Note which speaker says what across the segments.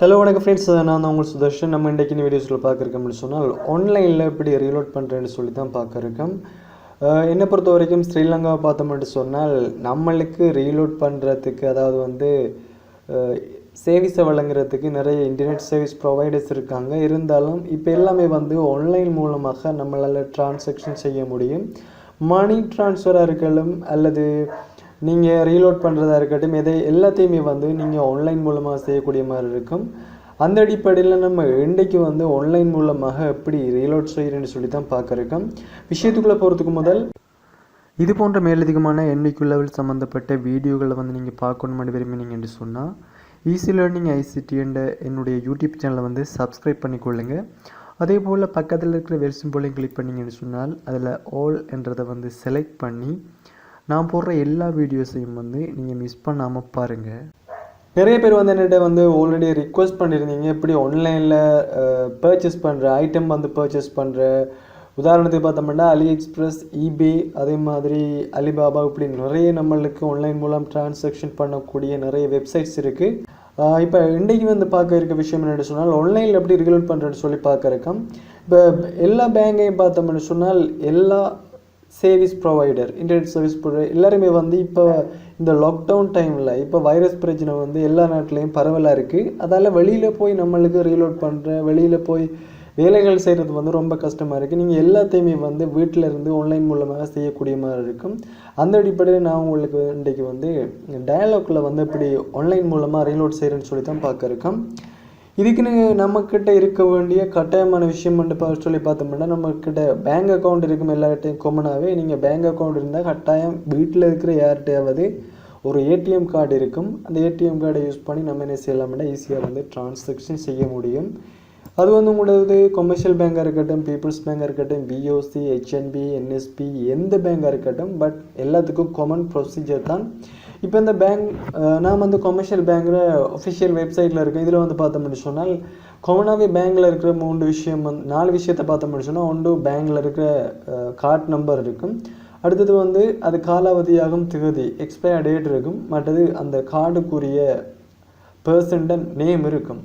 Speaker 1: Hello வணக்கம் friends, நான் தான் உங்கள் சுதர்ஷன். நம்ம இன்றைக்கி இந்த வீடியோஸில் பார்க்குறோம்னு சொன்னால் ஆன்லைனில் எப்படி ரீலோட் பண்ணுறேன்னு சொல்லி தான் பார்க்குறோம். என்னை பொறுத்த வரைக்கும் ஸ்ரீலங்காவை பார்த்தோம்னு சொன்னால் நம்மளுக்கு ரீலோட் பண்ணுறதுக்கு அதாவது சேவிஸை வழங்குறதுக்கு நிறைய இன்டர்நெட் சர்வீஸ் ப்ரொவைடர்ஸ் இருக்காங்க. இருந்தாலும் இப்போ எல்லாமே ஆன்லைன் மூலமாக நம்மளால் டிரான்சாக்ஷன் செய்ய முடியும். மணி ட்ரான்ஸ்ஃபராக இருக்கலாம் அல்லது நீங்கள் ரீலோட் பண்ணுறதா இருக்கட்டும், எல்லாத்தையுமே நீங்கள் ஆன்லைன் மூலமாக செய்யக்கூடிய மாதிரி இருக்கும். அந்த அடிப்படையில் நம்ம இன்றைக்கு ஆன்லைன் மூலமாக எப்படி ரீலோட் செய்கிறேன்னு சொல்லி தான் பார்க்குறோம். விஷயத்துக்குள்ளே போகிறதுக்கு முதல் இது போன்ற மேலதிகமான எண்ணிக்கை லெவல் சம்மந்தப்பட்ட வீடியோகளை நீங்கள் பார்க்கணும்னு விரும்பினீங்க என்று சொன்னால் ஈஸி லேர்னிங் ஐசிடி என்ற என்னுடைய யூடியூப் சேனலை சப்ஸ்கிரைப் பண்ணிக்கொள்ளுங்க. அதே போல் பக்கத்தில் இருக்கிற வெல் சிம்போலையும் கிளிக் பண்ணிங்கன்னு சொன்னால் அதில் ஆல் என்றதை செலக்ட் பண்ணி நான் போடுற எல்லா வீடியோஸையும் நீங்கள் மிஸ் பண்ணாமல் பாருங்கள். நிறைய பேர் என்கிட்ட ஆல்ரெடி ரிக்வெஸ்ட் பண்ணியிருந்தீங்க எப்படி ஆன்லைனில் பர்ச்சேஸ் பண்ணுற ஐட்டம் பர்ச்சேஸ் பண்ணுற. உதாரணத்துக்கு பார்த்தோம்னா அலி எக்ஸ்பிரஸ், ஈபே, அதே மாதிரி அலிபாபா, இப்படி நிறைய நம்மளுக்கு ஆன்லைன் மூலம் டிரான்சாக்ஷன் பண்ணக்கூடிய நிறைய வெப்சைட்ஸ் இருக்குது. இப்போ இன்றைக்கு பார்க்க இருக்க விஷயம் என்னென்னு சொன்னால் ஆன்லைனில் எப்படி ரெகுலேட் பண்ணுறேன்னு சொல்லி பார்க்குறோம். இப்போ எல்லா பேங்கையும் பார்த்தோம்னு சொன்னால் எல்லா சேவிஸ் ப்ரொவைடர், இன்டர்நெட் சர்வீஸ் ப்ரொவைடர் எல்லாருமே இப்போ இந்த லாக்டவுன் டைமில் இப்போ வைரஸ் பிரச்சனை எல்லா நாட்டிலையும் பரவலாக இருக்குது. அதால் வெளியில் போய் நம்மளுக்கு ரீலோட் பண்ணுற, வெளியில் போய் வேலைகள் செய்கிறது ரொம்ப கஷ்டமாக இருக்குது. நீங்கள் எல்லாத்தையுமே வீட்டில் இருந்து ஆன்லைன் மூலமாக செய்யக்கூடிய மாதிரி இருக்கும். அந்த அடிப்படையில் நான் உங்களுக்கு இன்றைக்கு டயலாக்ல இப்படி ஆன்லைன் மூலமாக ரீலோட் செய்கிறேன்னு சொல்லி தான் பார்க்குறோம். இதுக்குன்னு நம்மக்கிட்ட இருக்க வேண்டிய கட்டாயமான விஷயம் சொல்லி பார்த்தோம்னா நம்மக்கிட்ட பேங்க் அக்கௌண்ட் இருக்கும். எல்லார்ட்டையும் காமனாகவே நீங்கள் பேங்க் அக்கௌண்ட் இருந்தால் கட்டாயம் வீட்டில் இருக்கிற யார்கிட்டையாவது ஒரு ஏடிஎம் கார்டு இருக்கும். அந்த ஏடிஎம் கார்டை யூஸ் பண்ணி நம்ம என்ன செய்யலாம்னா ஈஸியாக டிரான்சாக்ஷன் செய்ய முடியும். அது உங்களது கொமர்ஷியல் பேங்காக இருக்கட்டும், பீப்புள்ஸ் பேங்காக இருக்கட்டும், பிஓசி, ஹெச்என்பி, என்எஸ்பி, எந்த பேங்காக இருக்கட்டும், பட் எல்லாத்துக்கும் காமன் ப்ரொசீஜர் தான். இப்போ இந்த பேங்க் நான் கொமர்ஷியல் பேங்கில் அஃபிஷியல் வெப்சைட்டில் இருக்கேன். இதில் பார்த்தோம்னு சொன்னால் காமனாகவே பேங்கில் இருக்கிற 4 விஷயத்தை பார்த்தோம்னு சொன்னால் ஒன்று பேங்கில் இருக்கிற கார்டு நம்பர் இருக்கும். அடுத்தது அது காலாவதியாகும் திகதி, எக்ஸ்பயர் டேட் இருக்கும். மற்றது அந்த கார்டுக்குரிய பர்சன்ட நேம் இருக்கும்.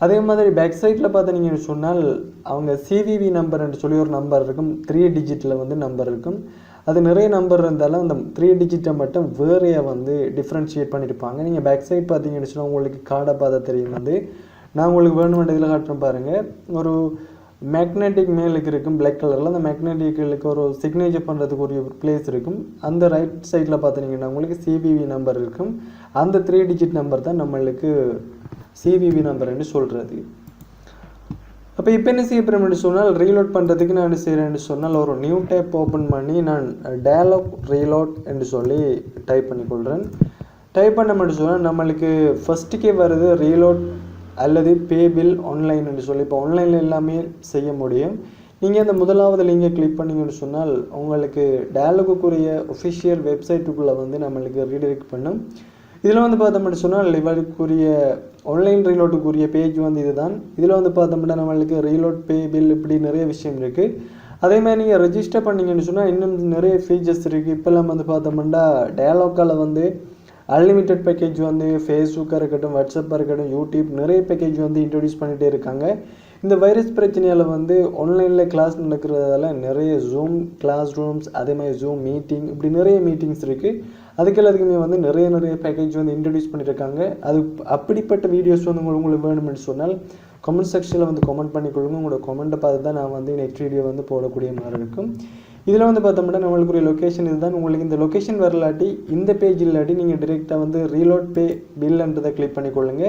Speaker 1: அதே மாதிரி பேக் சைட்டில் பார்த்தீங்கன்னு சொன்னால் அவங்க சிவிவி நம்பர்ன்னு சொல்லி ஒரு நம்பர் இருக்கும். 3 டிஜிட்டில் நம்பர் இருக்கும். அது நிறைய நம்பர் இருந்தாலும் அந்த 3 டிஜிட்டை மட்டும் வேறையாக டிஃப்ரென்ஷியேட் பண்ணியிருப்பாங்க. நீங்கள் பேக் சைட் பார்த்தீங்கன்னு சொன்னால் உங்களுக்கு கார்டை பார்த்தா தெரியும். நான் உங்களுக்கு வேணுமென்றதில் காட்டுறேன் பாருங்கள். ஒரு மேக்னெட்டிக் மேலுக்கு இருக்கும் பிளாக் கலரில். அந்த மேக்னெட்டிக்கு ஒரு சிக்னேச்சர் பண்ணுறதுக்கு ஒரு பிளேஸ் இருக்கும். அந்த ரைட் சைடில் பார்த்தீங்கன்னா உங்களுக்கு சிவிவி நம்பர் இருக்கும். அந்த 3 டிஜிட் நம்பர் தான் நம்மளுக்கு சிவிவி நம்பர்ன்னு சொல்கிறது. அப்போ இப்போ என்ன செய்ய போகிறேன்னு சொன்னால் ரீலோட் பண்ணுறதுக்கு நான் என்ன செய்கிறேன்னு சொன்னால் ஒரு நியூ டேப் ஓப்பன் பண்ணி நான் டயலாக் ரீலோட் என்று சொல்லி டைப் பண்ணிக்கொள்கிறேன். டைப் பண்ண சொன்னால் நம்மளுக்கு ஃபஸ்ட்டுக்கே வருது ரீலோட் அல்லது பே பில் ஆன்லைன் என்று சொல்லி. இப்போ ஆன்லைனில் எல்லாமே செய்ய முடியும். நீங்கள் அந்த முதலாவது லிங்கை கிளிக் பண்ணிங்கன்னு சொன்னால் உங்களுக்கு டயலாகுக்குரிய ஒஃபிஷியல் வெப்சைட்டுக்குள்ளே நம்மளுக்கு ரீடைரக்ட் பண்ணும். இதில் பார்த்தோம்னு சொன்னால் இவருக்குரிய ஆன்லைன் ரீலோட்டுக்குரிய பேஜ் இதுதான். இதில் பார்த்தோம்னா நம்மளுக்கு ரீலோட், பே பில், இப்படி நிறைய விஷயம் இருக்குது. அதே மாதிரி நீங்கள் ரெஜிஸ்டர் பண்ணிங்கன்னு சொன்னால் இன்னும் நிறைய ஃபீச்சர்ஸ் இருக்குது. இப்போல்லாம் பார்த்தோம்னா டயலாக்கால் அன்லிமிட்டட் பேக்கேஜ் ஃபேஸ்புக்காக இருக்கட்டும், வாட்ஸ்அப்பாக இருக்கட்டும், யூடியூப், நிறைய பேக்கேஜ் இன்ட்ரடியூஸ் பண்ணிகிட்டே இருக்காங்க. இந்த வைரஸ் பிரச்சனையால் ஆன்லைனில் கிளாஸ் நடக்கிறதால நிறைய ஜூம் கிளாஸ் ரூம்ஸ், அதே மாதிரி ஜூம் மீட்டிங், இப்படி நிறைய மீட்டிங்ஸ் இருக்குது. அதுக்கு எல்லாத்துக்குமே நிறைய பேக்கேஜ் இன்ட்ரடியூஸ் பண்ணியிருக்காங்க. அது அப்படிப்பட்ட வீடியோஸ் உங்களுக்கு வேணும்னு சொன்னால் கமெண்ட் செக்ஷனில் கமெண்ட் பண்ணிக்கொள்ளுங்க. உங்களோட கமெண்ட்டை பார்த்து தான் நான் நெக்ஸ்ட் வீடியோ போடக்கூடிய மாதிரி இருக்கும். இதில் பார்த்தோம்னா நம்மளுக்கு ஒரு லொக்கேஷன் இதுதான். உங்களுக்கு இந்த லொக்கேஷன் வரலாட்டி, இந்த பேஜ் இல்லாட்டி நீங்கள் டிரெக்டாக ரீலோட் பே பில்ன்றதை கிளிக் பண்ணிக்கொள்ளுங்க.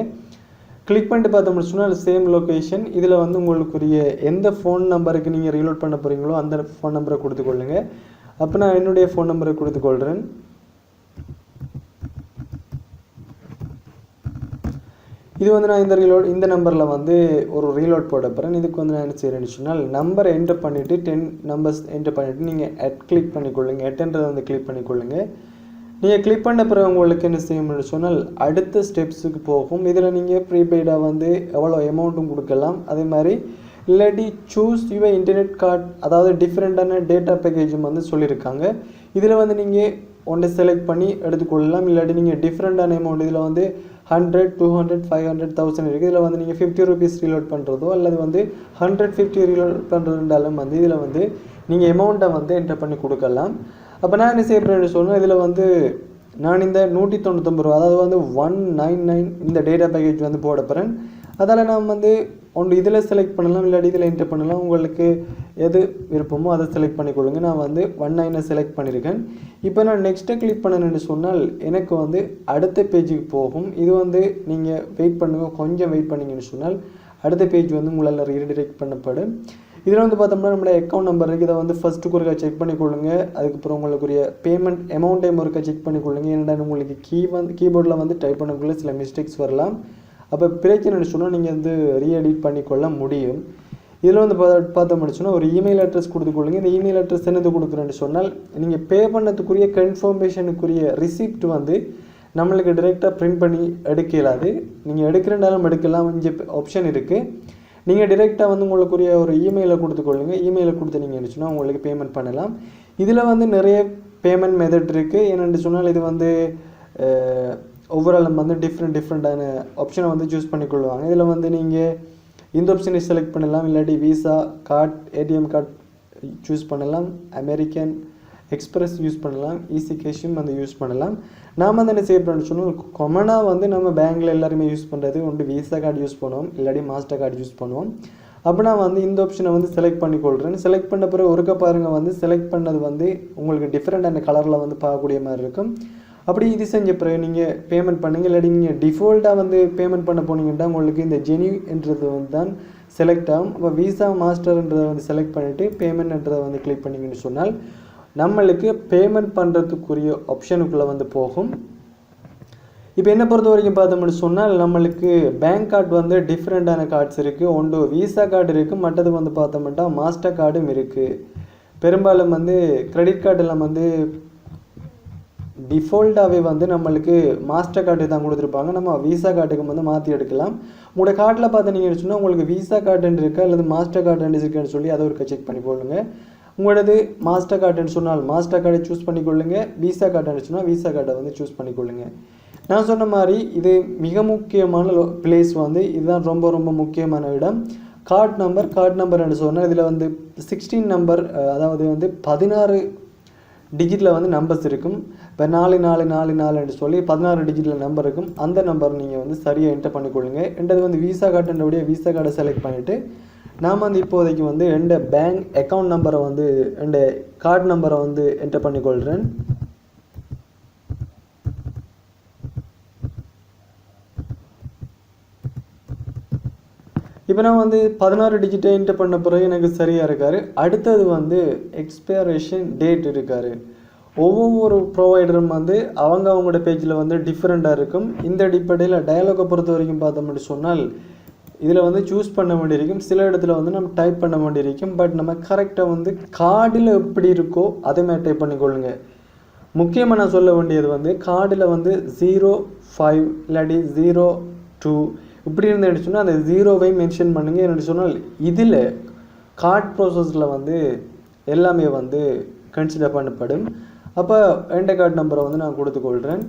Speaker 1: கிளிக் பண்ணிட்டு பார்த்தோம்னு சொன்னால் சேம் லொக்கேஷன். இதில் உங்களுக்குரிய எந்த ஃபோன் நம்பருக்கு நீங்கள் ரீலோட் பண்ண போகிறீங்களோ அந்த ஃபோன் நம்பரை கொடுத்துக்கொள்ளுங்க. அப்போ நான் என்னுடைய ஃபோன் நம்பரை கொடுத்துக்கொள்கிறேன். இது நான் இந்த நம்பரில் ஒரு ரீலோட் போட போகிறேன். இதுக்கு நான் என்ன செய்கிறேன்னு சொன்னால் நம்பரை என்டர் பண்ணிவிட்டு 10 நம்பர்ஸ் என்டர் பண்ணிவிட்டு நீங்கள் கிளிக் பண்ணிக்கொள்ளுங்க. எட்டுன்றதை கிளிக் பண்ணிக்கொள்ளுங்க. நீங்கள் கிளிக் பண்ண பிறகு உங்களுக்கு என்ன செய்யணும்னு சொன்னால் அடுத்த ஸ்டெப்ஸுக்கு போகும். இதில் நீங்கள் ப்ரீபெய்டாக எவ்வளோ அமௌண்ட்டும் கொடுக்கலாம். அதே மாதிரி இல்லாட்டி சூஸ் யுவர் இன்டர்நெட் கார்டு, அதாவது டிஃப்ரெண்ட்டான டேட்டா பேக்கேஜும் சொல்லியிருக்காங்க. இதில் நீங்கள் ஒன்றை செலக்ட் பண்ணி எடுத்துக்கொள்ளலாம். இல்லாட்டி நீங்கள் டிஃப்ரெண்ட்டான அமௌண்ட் இதில் 100, 200, 500, 1000 இருக்குது. இதில் வந்து நீங்கள் 50 rupees ரீலோட் பண்ணுறதோ அல்லது வந்து 150 ரீலோட் பண்ணுறதுனாலும் வந்து இதில் வந்து நீங்கள் அமௌண்ட்டை வந்து என்டர் பண்ணி கொடுக்கலாம். அப்போ நான் என்ன செய்யப்படுறேன்னு சொன்னால் இதில் வந்து நான் இந்த 199 ரூபா அதாவது வந்து 199 இந்த டேட்டா பேக்கேஜ் வந்து போட போகிறேன். அதால் நான் வந்து ஒன்று இதில் செலக்ட் பண்ணலாம், இல்லாட்டி இதில் என்டர் பண்ணலாம். உங்களுக்கு எது விருப்பமோ அதை செலக்ட் பண்ணிக்கொள்ளுங்க. நான் வந்து 19 செலக்ட் பண்ணியிருக்கேன். இப்போ நான் நெக்ஸ்ட்டை கிளிக் பண்ணணுன்னு சொன்னால் எனக்கு வந்து அடுத்த பேஜுக்கு போகும். இது வந்து நீங்கள் வெயிட் பண்ணுங்க, கொஞ்சம் வெயிட் பண்ணிங்கன்னு சொன்னால் அடுத்த பேஜ் வந்து உங்களால் ரீடைரெக்ட் பண்ணப்படும். இதில் வந்து பார்த்தோம்னா நம்மளோட அக்கௌண்ட் நம்பர் இருக்குது. இதை வந்து ஃபஸ்ட்டுக்கு ஒருக்கா செக் பண்ணிக்கொள்ளுங்க. அதுக்கப்புறம் உங்களுக்குரிய பேமெண்ட் அமௌண்ட்டையும் ஒருக்கா செக் பண்ணிக்கொள்ளுங்க. ஏன்னா உங்களுக்கு கீபோர்டில் வந்து டைப் பண்ணக்குள்ளே சில மிஸ்டேக்ஸ் வரலாம். அப்போ பிரச்சனைன்னு சொன்னால் நீங்கள் வந்து ரீஎடிட் பண்ணிக்கொள்ள முடியும். இதில் வந்து பார்த்தோம்னு சொன்னால் ஒரு இமெயில் அட்ரஸ் கொடுத்துக்கொள்ளுங்க. இந்த இமெயில் அட்ரஸ் என்னது கொடுக்குறேன்னு சொன்னால் நீங்கள் பே பண்ணதுக்குரிய கன்ஃபர்மேஷனுக்குரிய ரிசிப்ட் வந்து நம்மளுக்கு டிரெக்டாக பிரிண்ட் பண்ணி எடுக்கலாது. நீங்கள் எடுக்கிறனாலும் எடுக்கலாம், இங்கே ஆப்ஷன் இருக்குது. நீங்கள் டிரெக்டாக வந்து உங்களுக்குரிய ஒரு இமெயிலை கொடுத்துக்கொள்ளுங்க. இமெயிலை கொடுத்து நீங்கள் என்ன சொன்னால் உங்களுக்கு பேமெண்ட் பண்ணலாம். இதில் வந்து நிறைய பேமெண்ட் மெத்தட் இருக்குது. என்னென்னு சொன்னால் இது வந்து ஓவரால் நம்ம வந்து டிஃப்ரெண்டான ஆப்ஷனை வந்து சூஸ் பண்ணிக்கொள்வாங்க. இதில் வந்து நீங்கள் இந்த ஆப்ஷனை செலக்ட் பண்ணலாம், இல்லாட்டி visa card, ATM card choose பண்ணலாம், அமெரிக்கன் எக்ஸ்பிரஸ் யூஸ் பண்ணலாம், ஈஸி கேஷும் வந்து யூஸ் பண்ணலாம். நாம் வந்து என்ன செய்யப்படுறோம்னு சொன்னால் காமனாக வந்து நம்ம பேங்க்கில் எல்லாருமே யூஸ் பண்ணுறது ஒன்று விசா கார்டு யூஸ் பண்ணுவோம், இல்லாட்டி மாஸ்டர் கார்டு யூஸ் பண்ணுவோம். அப்போ நான் வந்து இந்த ஆப்ஷனை வந்து செலக்ட் பண்ணிக்கொள்கிறேன். செலக்ட் பண்ண பிறகு ஒருக்க பாருங்கள் வந்து செலக்ட் பண்ணது வந்து உங்களுக்கு டிஃப்ரெண்டான கலரில் வந்து பார்க்கக்கூடிய மாதிரி இருக்கும். அப்படி இது செஞ்ச பிறகு நீங்கள் பேமெண்ட் பண்ணுங்கள். இல்லாட்டி நீங்கள் டிஃபால்ட்டாக வந்து பேமெண்ட் பண்ண போனீங்கன்னா உங்களுக்கு இந்த ஜென்யூன்றது வந்து தான் செலக்ட் ஆகும். அப்போ Visa.Masterன்றதை வந்து செலக்ட் பண்ணிவிட்டு பேமெண்ட்ன்றதை வந்து கிளிக் பண்ணிங்கன்னு சொன்னால் நம்மளுக்கு பேமெண்ட் பண்ணுறதுக்குரிய ஆப்ஷனுக்குள்ளே வந்து போகும். இப்போ என்ன பொறுத்த வரைக்கும் பார்த்தோம்னு சொன்னால் நம்மளுக்கு பேங்க் கார்டு வந்து டிஃப்ரெண்டான கார்ட்ஸ் இருக்குது. ஒன்று விசா கார்டு இருக்குது, மற்றது வந்து பார்த்தோம்னா மாஸ்டர் கார்டும் இருக்குது. பெரும்பாலும் வந்து கிரெடிட் கார்டெல்லாம் வந்து டிஃபால்ட்டாகவே வந்து நம்மளுக்கு மாஸ்டர் கார்டு தான் கொடுத்துருப்பாங்க. நம்ம விசா கார்டுக்கு வந்து மாற்றி எடுக்கலாம். உங்களோட கார்டில் பார்த்தீங்கன்னு சொன்னால் உங்களுக்கு விசா கார்டுன்னு இருக்கா அல்லது மாஸ்டர் கார்டுன்னு இருக்குன்னு சொல்லி அதை ஒரு செக் பண்ணி போடுங்க. உங்களோடது மாஸ்டர் கார்டுன்னு சொன்னால் மாஸ்டர் கார்டை சூஸ் பண்ணிக்கொள்ளுங்க, விசா கார்டுன்னு சொன்னால் விசா கார்டை வந்து சூஸ் பண்ணிக்கொள்ளுங்க. நான் சொன்ன மாதிரி இது மிக முக்கியமான பிளேஸ் வந்து இதுதான் ரொம்ப முக்கியமான இடம். கார்டு நம்பர்னு சொன்னால் இதில் வந்து 16 நம்பர் அதாவது வந்து 16 டிஜிட்டில் வந்து நம்பர்ஸ் இருக்கும். இப்போ 4444 சொல்லி 16 டிஜிட்டில் நம்பர் இருக்கும். அந்த நம்பர் நீங்கள் வந்து சரியாக என்டர் பண்ணிக்கொள்ளுங்க. என்றது வந்து விசா கார்டுன்றபடியே விசா கார்டை செலக்ட் பண்ணிவிட்டு நாம் வந்து இப்போதைக்கு வந்து எந்த பேங்க் அக்கௌண்ட் நம்பரை வந்து எந்த கார்டு நம்பரை வந்து என்டர் பண்ணிக்கொள்கிறேன். இப்போ நான் வந்து 16 டிஜிட்டை என்டர் பண்ண பிறகு எனக்கு சரியாக இருக்காரு. அடுத்தது வந்து எக்ஸ்பைரேஷன் டேட் இருக்காரு. ஒவ்வொரு ப்ரொவைடரும் வந்து அவங்களோட பேஜில் வந்து டிஃப்ரெண்ட்டாக இருக்கும். இந்த அடிப்படையில் டயலாகை பொறுத்த வரைக்கும் பார்த்தோம்னு சொன்னால் இதில் வந்து சூஸ் பண்ண வேண்டியிருக்கும். சில இடத்துல வந்து நம்ம டைப் பண்ண வேண்டியிருக்கும். பட் நம்ம கரெக்டாக வந்து கார்டில் எப்படி இருக்கோ அதே மாதிரி டைப் பண்ணிக்கொள்ளுங்க. முக்கியமாக நான் சொல்ல வேண்டியது வந்து கார்டில் வந்து 05 இல்லாட்டி 02 இப்படி இருந்துன்னு சொன்னால் அந்த 0வை மென்ஷன் பண்ணுங்க. என்னென்னு சொன்னால் இதில் கார்ட் ப்ராசஸில் வந்து எல்லாமே வந்து கன்சிடர் பண்ணப்படும். அப்போ என்ட கார்டு நம்பரை வந்து நான் கொடுத்துக்கொள்கிறேன்.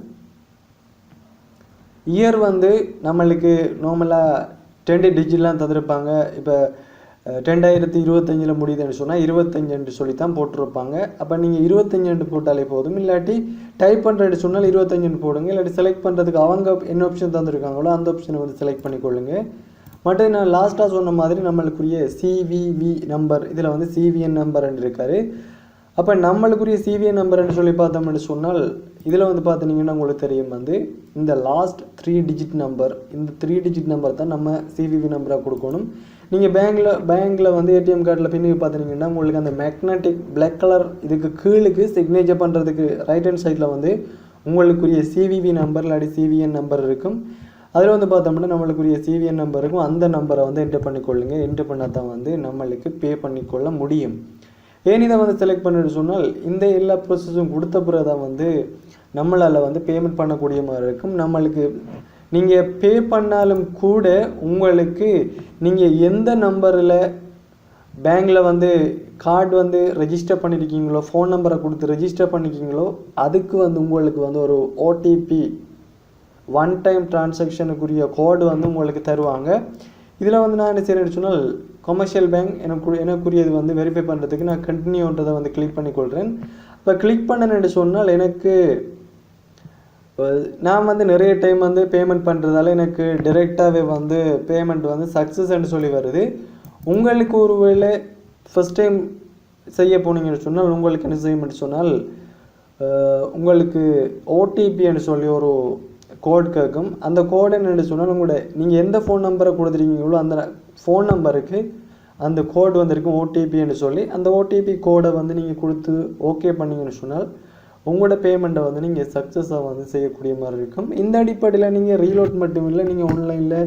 Speaker 1: இயர் வந்து நம்மளுக்கு நார்மலாக 10 டிஜிட்லாம் தந்திருப்பாங்க. இப்போ 2025 முடியுதுன்னு சொன்னால் 25 சொல்லி தான் போட்டிருப்பாங்க. அப்போ நீங்கள் 25 போட்டாலே போதும். இல்லாட்டி டைப் பண்ணுறது சொன்னால் 25 போடுங்க. இல்லாட்டி செலக்ட் பண்ணுறதுக்கு அவங்க என்ன ஆப்ஷன் தந்துருக்காங்களோ அந்த ஆப்ஷனை வந்து செலக்ட் பண்ணிக்கொள்ளுங்க. மட்டும் நான் லாஸ்ட்டாக சொன்ன மாதிரி நம்மளுக்குரிய சிவிவி நம்பர் இதில் வந்து சிவிஎன் நம்பர்ன்னு இருக்காரு. அப்போ நம்மளுக்குரிய சிவிஎன் நம்பர்ன்னு சொல்லி பார்த்தோம்னு சொன்னால் இதில் வந்து பார்த்தீங்கன்னா உங்களுக்கு தெரியும் வந்து இந்த லாஸ்ட் 3 டிஜிட் நம்பர், இந்த 3 டிஜிட் நம்பர் தான் நம்ம சிவிவி நம்பராக கொடுக்கணும். நீங்கள் பேங்க்கில் வந்து ஏடிஎம் கார்டில் பின்னுக்கு பார்த்தீங்கன்னா உங்களுக்கு அந்த மேக்னெட்டிக் பிளாக் கலர் இதுக்கு கீழுக்கு சிக்னேச்சர் பண்ணுறதுக்கு ரைட் ஹேண்ட் சைடில் வந்து உங்களுக்குரிய சிவிவி நம்பர் இல்லாட்டி சிவிஎன் நம்பர் இருக்கும். அதில் வந்து பார்த்தோம்னா நம்மளுக்குரிய சிவிஎன் நம்பர் இருக்கும். அந்த நம்பரை வந்து என்டர் பண்ணிக்கொள்ளுங்க. என்டர் பண்ணால் தான் வந்து நம்மளுக்கு பே பண்ணிக்கொள்ள முடியும். ஏன் இதை வந்து செலக்ட் பண்ணிட்டு சொன்னால் இந்த எல்லா ப்ரோசஸும் கொடுத்த பிறகு தான் வந்து நம்மளால் வந்து பேமெண்ட் பண்ணக்கூடிய மாதிரி இருக்கும். நம்மளுக்கு நீங்கள் பே பண்ணாலும் கூட உங்களுக்கு நீங்கள் எந்த நம்பரில் பேங்க்கில் வந்து கார்டு வந்து ரெஜிஸ்டர் பண்ணியிருக்கீங்களோ, ஃபோன் நம்பரை கொடுத்து ரெஜிஸ்டர் பண்ணியிருக்கீங்களோ அதுக்கு வந்து உங்களுக்கு வந்து ஒரு ஓடிபி ஒன் டைம் டிரான்சாக்ஷனுக்குரிய கோடு வந்து உங்களுக்கு தருவாங்க. இதில் வந்து நான் என்ன செய்கிறேன்னு சொன்னால் கமர்ஷியல் பேங்க் எனக்குரியது வந்து வெரிஃபை பண்ணுறதுக்கு நான் கண்டினியூன்றதை வந்து கிளிக் பண்ணிக்கொள்கிறேன். இப்போ கிளிக் பண்ணேன்னு சொன்னால் எனக்கு நான் வந்து நிறைய டைம் வந்து பேமெண்ட் பண்ணுறதால எனக்கு டிரெக்டாகவே வந்து பேமெண்ட் வந்து சக்ஸஸ்ன்னு சொல்லி வருது. உங்களுக்கு ஒருவேளை ஃபஸ்ட் டைம் செய்ய போனீங்கன்னு சொன்னால் உங்களுக்கு என்ன செய்யணும்னு சொன்னால் உங்களுக்கு ஓடிபின்னு சொல்லி ஒரு கோட் கேட்கும். அந்த கோடு என்னென்னு சொன்னால் நீங்கள் எந்த ஃபோன் நம்பரை கொடுத்துருக்கீங்களோ அந்த ஃபோன் நம்பருக்கு அந்த கோடு வந்திருக்கும் ஓடிபின்னு சொல்லி. அந்த ஓடிபி கோடை வந்து நீங்கள் கொடுத்து ஓகே பண்ணிங்கன்னு சொன்னால் உங்களோட பேமெண்ட்டை வந்து நீங்கள் சக்ஸஸாக வந்து செய்யக்கூடிய மாதிரி இருக்கும். இந்த அடிப்படையில் நீங்கள் ரீலோட் மட்டும் இல்லை, நீங்கள் ஆன்லைனில்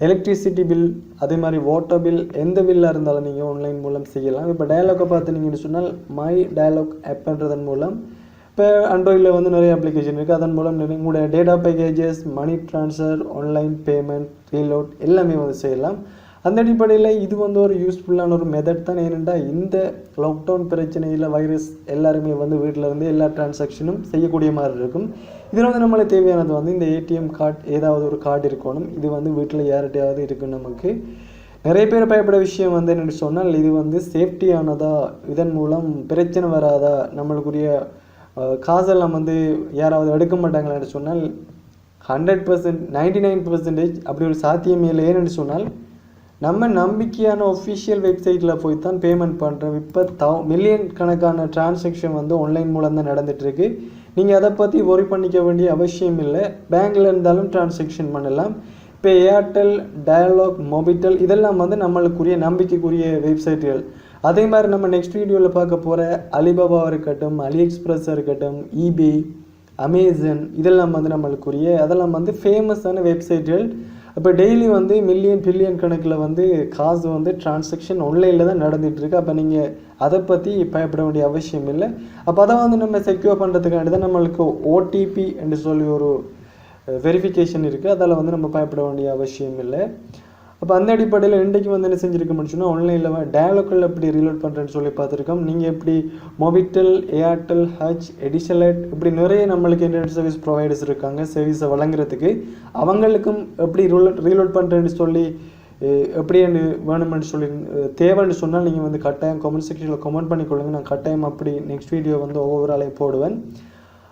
Speaker 1: எலக்ட்ரிசிட்டி பில் அதே மாதிரி வாட்டர் பில் எந்த பில்லாக இருந்தாலும் நீங்கள் ஆன்லைன் மூலம் செய்யலாம். இப்போ டயலாகை பார்த்துனீங்கன்னு சொன்னால் MyDialog Appன்றதன் மூலம் இப்போ ஆண்ட்ராய்டில் வந்து நிறைய அப்ளிகேஷன் இருக்குது. அதன் மூலம் உங்களோட data packages, money transfer, online payment, reload எல்லாமே வந்து செய்யலாம். அந்த அடிப்படையில் இது வந்து ஒரு யூஸ்ஃபுல்லான ஒரு மெத்தட் தான். ஏனென்றா இந்த லாக்டவுன் பிரச்சனையில் வைரஸ் எல்லாருமே வந்து வீட்டில் இருந்து எல்லா டிரான்சாக்ஷனும் செய்யக்கூடிய மாதிரி இருக்கும். இதில் வந்து நம்மளுக்கு தேவையானது வந்து இந்த ஏடிஎம் கார்டு, ஏதாவது ஒரு கார்டு இருக்கணும். இது வந்து வீட்டில் யார்கிட்டையாவது இருக்கும். நமக்கு நிறைய பேர் பயப்பட விஷயம் வந்து என்னென்னு சொன்னால் இது வந்து சேஃப்டியானதா, இதன் மூலம் பிரச்சனை வராதா, நம்மளுக்குரிய காசெல்லாம் வந்து யாராவது எடுக்க மாட்டாங்களான்னு சொன்னால் 100%, 99% அப்படி ஒரு சாத்தியமே இல்லை. ஏன்னு சொன்னால் நம்ம நம்பிக்கையான ஒஃபிஷியல் வெப்சைட்டில் போய் தான் பேமெண்ட் பண்ணுறோம். இப்போ மில்லியன் கணக்கான டிரான்சாக்ஷன் வந்து ஆன்லைன் மூலம் தான் நடந்துகிட்ருக்கு. நீங்கள் அதை பற்றி ஒரி பண்ணிக்க வேண்டிய அவசியம் இல்லை. பேங்க்கில் இருந்தாலும் டிரான்சாக்ஷன் பண்ணலாம். இப்போ ஏர்டெல், டயலாக், மொபிட்டல் இதெல்லாம் வந்து நம்மளுக்குரிய நம்பிக்கைக்குரிய வெப்சைட்டுகள். அதே மாதிரி நம்ம நெக்ஸ்ட் வீடியோவில் பார்க்க போகிற அலிபாபாவாக இருக்கட்டும், அலிஎக்ஸ்பிரஸாக இருக்கட்டும், ஈபே, அமேசான் இதெல்லாம் வந்து நம்மளுக்குரிய அதெல்லாம் வந்து ஃபேமஸான வெப்சைட்டுகள். இப்போ டெய்லி வந்து மில்லியன் பில்லியன் கணக்கில் வந்து காசு வந்து டிரான்சாக்ஷன் ஆன்லைனில் தான் நடந்துகிட்ருக்கு. அப்போ நீங்கள் அதை பற்றி பயப்பட வேண்டிய அவசியம் இல்லை. அப்போ அதை வந்து நம்ம செக்யூர் பண்ணுறதுக்காண்டி தான் நம்மளுக்கு ஓடிபி என்று சொல்லி ஒரு வெரிஃபிகேஷன் இருக்குது. அதில் வந்து நம்ம பயப்பட வேண்டிய அவசியம் இல்லை. அப்போ அந்த அடிப்படையில் இன்றைக்கு வந்து என்ன செஞ்சுருக்க சொன்னால் ஆன்லைனில் டயலாக்கில் எப்படி ரீலோட் பண்ணுறேன்னு சொல்லி பார்த்துருக்கோம். நீங்கள் எப்படி மொபிட்டல், ஏர்டெல், ஹச், எடிசலட் இப்படி நிறைய நம்மளுக்கு இன்டர்நெட் சர்வீஸ் ப்ரொவைடர்ஸ் இருக்காங்க சர்வீஸை வழங்குறதுக்கு. அவங்களுக்கும் எப்படி ரீலோட் பண்ணுறேன்னு சொல்லி எப்படி வேணுமென்னு சொல்லி தேவைன்னு சொன்னால் நீங்கள் வந்து கட்டாயம் கமெண்ட் செக்ஷனில் கமெண்ட் பண்ணிக்கொள்ளுங்க. நான் கட்டாயம் அப்படி நெக்ஸ்ட் வீடியோ வந்து ஒவ்வொரு ஆளையும் போடுவேன்.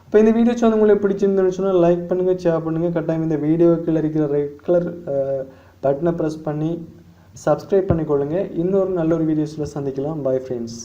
Speaker 1: இப்போ இந்த வீடியோஸ் வந்து உங்களுக்கு பிடிச்சிருந்துன்னு சொன்னால் லைக் பண்ணுங்கள், ஷேர் பண்ணுங்கள். கட்டாயம் இந்த வீடியோக்கில் இருக்கிற ரெட் கலர் பட்டனை ப்ரெஸ் பண்ணி சப்ஸ்கிரைப் பண்ணிக்கொள்ளுங்கள். இன்னொரு நல்ல ஒரு வீடியோஸில் சந்திக்கலாம். Bye friends.